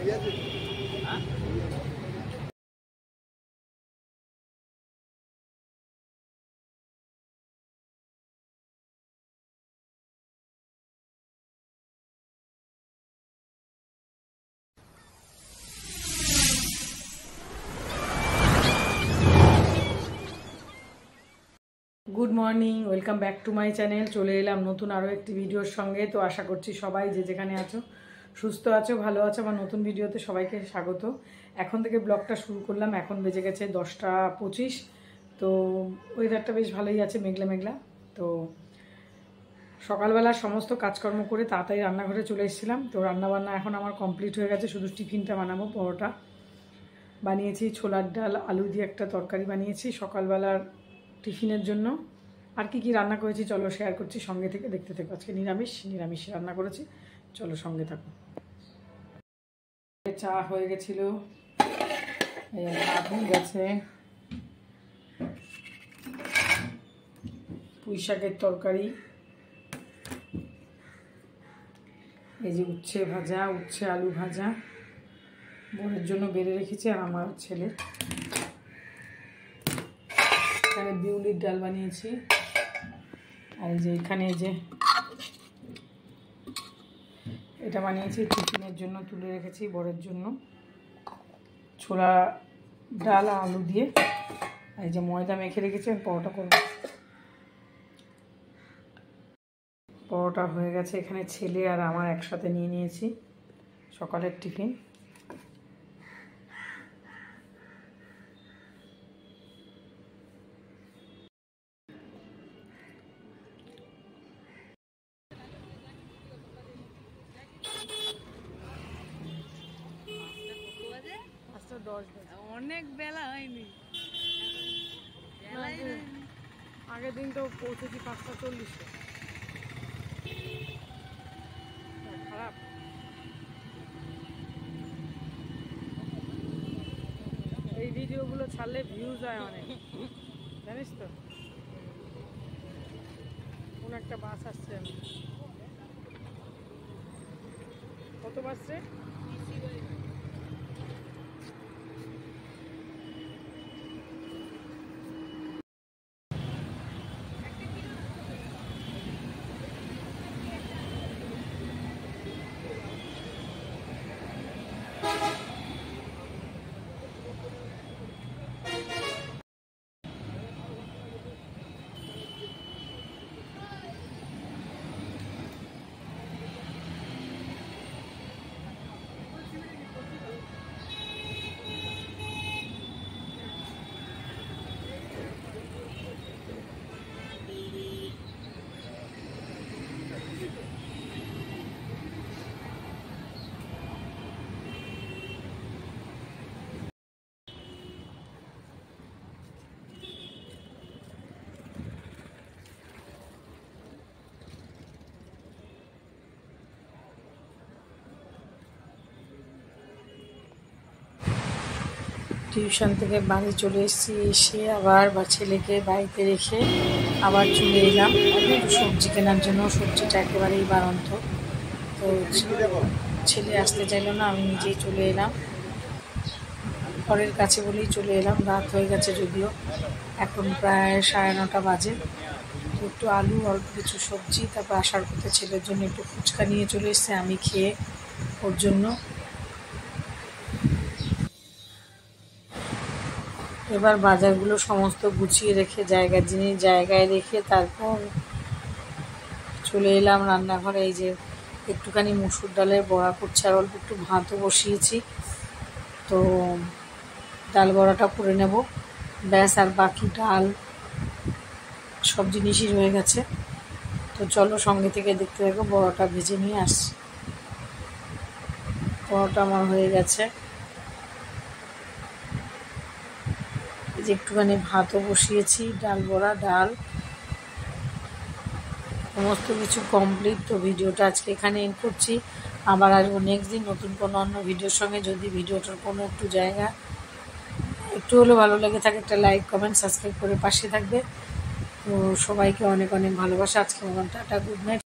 Good morning, welcome back to my channel. চলে এলাম নতুন আরও একটি ভিডিওর সঙ্গে। তো আশা করছি সবাই যে যেখানে আছো সুস্থ আছো, ভালো আছো। আমার নতুন ভিডিওতে সবাইকে স্বাগত। এখন থেকে ব্লগটা শুরু করলাম। এখন বেজে গেছে 10টা 25। তো ওয়েদারটা বেশ ভালোই আছে, মেঘলা মেঘলা। তো সকালবেলা সমস্ত কাজকর্ম করে তাড়াতাড়ি রান্নাঘরে চলে এসেছিলাম। তো রান্নাবান্না এখন আমার কমপ্লিট হয়ে গেছে, শুধু টিফিনটা বানাবো। পরোটা বানিয়েছি, ছোলার ডাল আলু দিয়ে একটা তরকারি বানিয়েছি সকালবেলার টিফিনের জন্য। আর কি কি রান্না করেছি চলো শেয়ার করছি, সঙ্গে থেকে দেখতে থাকো। আজকে নিরামিষ রান্না করেছি, চলো সঙ্গে থাকো। চা হয়ে গেছিলো, ভাত হয়ে গেছে, পুঁই শাকের তরকারি, এই যে উচ্ছে ভাজা, উচ্ছে আলু ভাজা বোনের জন্য বেড়ে রেখেছি, আর আমার ছেলে। এখানে বিউলির ডাল বানিয়েছি, আর এই যে এখানে যে এটা বানিয়েছি টিফিনের জন্য, তুলে রেখেছি বরের জন্য, ছোলা ডাল আলু দিয়ে। আর এই যে ময়দা মেখে রেখেছি, পরোটা করব। পরোটা হয়ে গেছে, এখানে ছেলে আর আমার একসাথে নিয়ে নিয়েছি সকালের টিফিন। অনেক বেলা হয়নি, আগের দিন তো পৌঁছেছি 5:40। খারাপ। এই ভিডিওগুলো ছাড়লে ভিউজ হয় অনেক, জানিস তো। কোন একটা বাস আসছে, কত বাসছে? টিউশন থেকে বাড়ি চলে এসেছি, এসে আবার ছেলেকে বাড়িতে রেখে আবার চলে এলাম সবজি কেনার জন্য। সবজিটা একেবারেই বাড়ন্ত, তো ছেলে আসতে চাইলো না, আমি নিজেই চলে এলাম। ঘরের কাছে বলেই চলে এলাম। রাত হয়ে গেছে যদিও, এখন প্রায় 9:30 বাজে। তো একটু আলু, অল্প কিছু সবজি, তারপর আসার পথে ছেলের জন্য একটু ফুচকা নিয়ে চলে এসেছে, আমি খেয়ে ওর জন্য। এবার বাজারগুলো সমস্ত গুছিয়ে রেখে জিনিস জায়গায় রেখে তারপর চলে এলাম রান্নাঘরে। এই যে একটুখানি মুসুর ডালের বড়া করছি, আর অল্প একটু ভাতও বসিয়েছি। তো ডাল বড়াটা করে নেব, ব্যাস। আর বাকি ডাল সব জিনিসই রয়ে গেছে। তো চলো সঙ্গে থেকে দেখতে থাকো, বড়াটা ভেজে নিয়ে আসছি। বড়াটা আমার হয়ে গেছে, যে একটুখানি ভাতও বসিয়েছি, ডাল বড়া, ডাল সমস্ত কিছু কমপ্লিট। তো ভিডিওটা আজকে এখানে এন্ড করছি। আবার আসবো নেক্সট দিন নতুন কোনো অন্য ভিডিওর সঙ্গে। যদি ভিডিওটার কোনো একটু জায়গা একটু হলেও ভালো লেগে থাকে, একটা লাইক কমেন্ট সাবস্ক্রাইব করে পাশে থাকবে। তো সবাইকে অনেক অনেক ভালোবাসা। আজকে মতন টাটা, গুড নাইট।